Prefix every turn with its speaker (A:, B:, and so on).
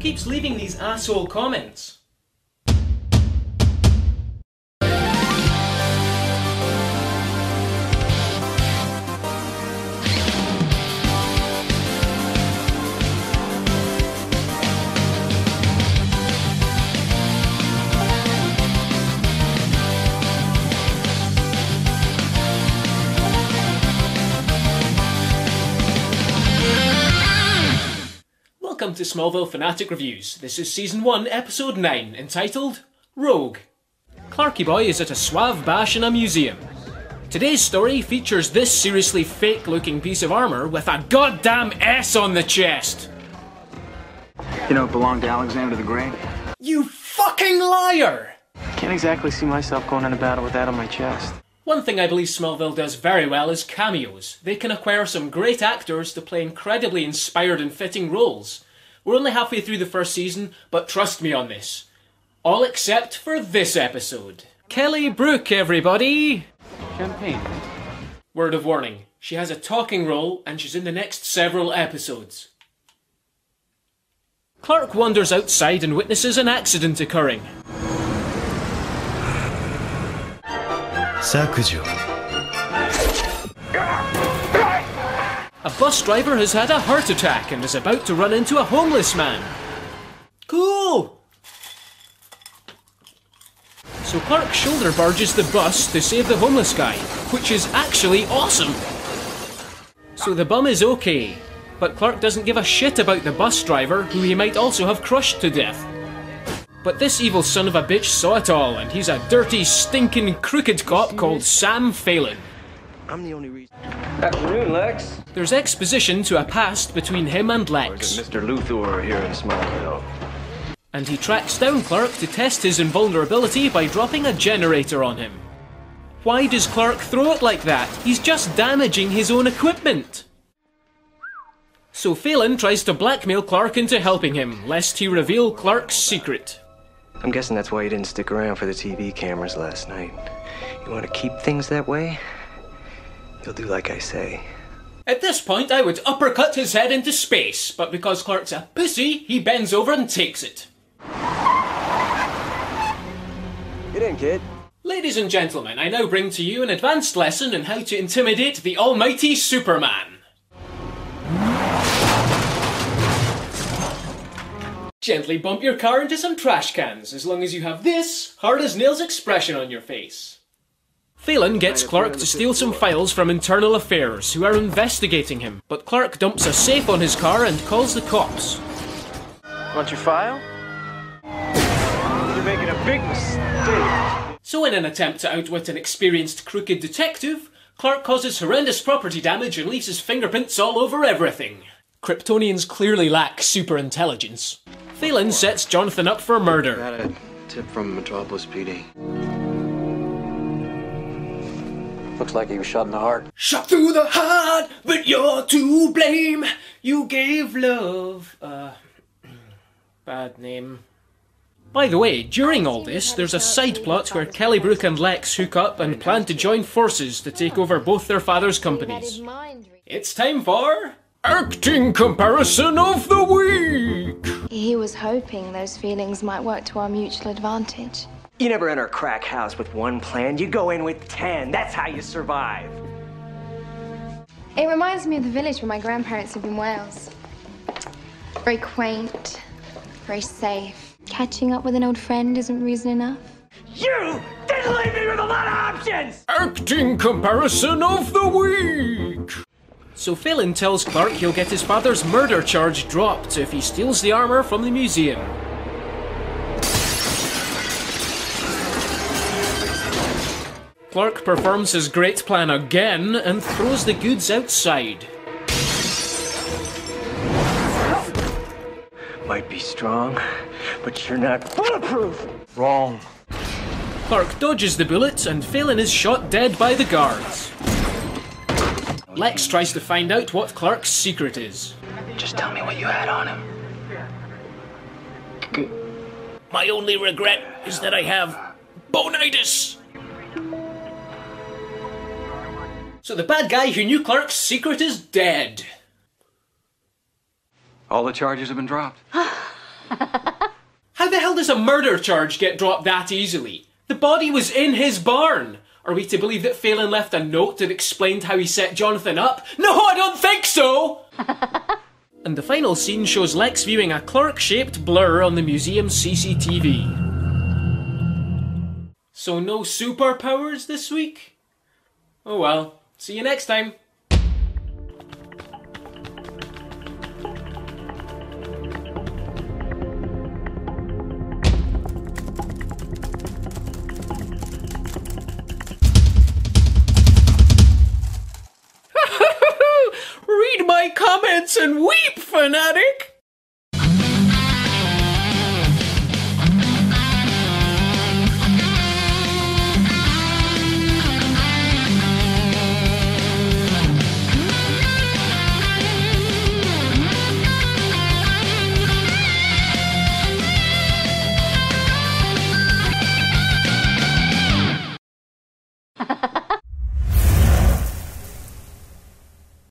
A: keeps leaving these asshole comments? Welcome to Smallville Fanatic Reviews. This is Season 1, Episode 9, entitled Rogue. Clarky Boy is at a suave bash in a museum. Today's story features this seriously fake-looking piece of armour with a goddamn S on the chest.
B: You know, it belonged to Alexander the Great.
A: You fucking liar!
C: Can't exactly see myself going into battle with that on my chest.
A: One thing I believe Smallville does very well is cameos. They can acquire some great actors to play incredibly inspired and fitting roles. We're only halfway through the first season, but trust me on this. All except for this episode. Kelly Brook, everybody!
C: Champagne.
A: Word of warning, she has a talking role and she's in the next several episodes. Clark wanders outside and witnesses an accident occurring. A bus driver has had a heart attack and is about to run into a homeless man. Cool! So Clark shoulder barges the bus to save the homeless guy, which is actually awesome. So the bum is okay, but Clark doesn't give a shit about the bus driver, who he might also have crushed to death. But this evil son of a bitch saw it all, and he's a dirty, stinking, crooked cop called Sam Phelan.
D: I'm the only reason.
E: Afternoon, Lex.
A: There's exposition to a past between him and Lex.
E: Mr. Luthor here in Smallville.
A: And he tracks down Clark to test his invulnerability by dropping a generator on him. Why does Clark throw it like that? He's just damaging his own equipment. So Phelan tries to blackmail Clark into helping him, lest he reveal Clark's secret.
D: I'm guessing that's why you didn't stick around for the TV cameras last night. You want to keep things that way? You'll do like I say.
A: At this point, I would uppercut his head into space, but because Clark's a pussy, he bends over and takes it.
D: Get in, kid.
A: Ladies and gentlemen, I now bring to you an advanced lesson on how to intimidate the almighty Superman. Gently bump your car into some trash cans, as long as you have this hard-as-nails expression on your face. Phelan gets Clark to steal some files from Internal Affairs, who are investigating him, but Clark dumps a safe on his car and calls the cops.
C: Want your file? You're making a big mistake.
A: So in an attempt to outwit an experienced crooked detective, Clark causes horrendous property damage and leaves his fingerprints all over everything. Kryptonians clearly lack super intelligence. Phelan sets Jonathan up for murder.
B: Got a tip from Metropolis PD.
F: Looks like he was shot in the heart.
A: Shot through the heart, but you're to blame. You gave love bad name. By the way, during all this, there's a side plot where Kelly Brook and Lex hook up and plan to join forces to take over both their father's companies. It's time for Acting Comparison of the Week!
G: He was hoping those feelings might work to our mutual advantage.
D: You never enter a crack house with one plan. You go in with 10. That's how you survive.
G: It reminds me of the village where my grandparents lived in Wales. Very quaint, very safe. Catching up with an old friend isn't reason enough.
D: You didn't leave me with a lot of options!
A: Acting Comparison of the Week! So Phelan tells Clark he'll get his father's murder charge dropped if he steals the armour from the museum. Clark performs his great plan again and throws the goods outside.
D: Might be strong, but you're not bulletproof.
C: Wrong.
A: Clark dodges the bullet and Phelan is shot dead by the guards. Lex tries to find out what Clark's secret is.
F: Just tell me what you had on him.
A: My only regret is that I have bonitis. So the bad guy who knew Clark's secret is dead.
B: All the charges have been dropped.
A: How the hell does a murder charge get dropped that easily? The body was in his barn. Are we to believe that Phelan left a note that explained how he set Jonathan up? No, I don't think so! And the final scene shows Lex viewing a clerk-shaped blur on the museum's CCTV. So no superpowers this week? Oh well, see you next time. Read my comments and weep, fanatic!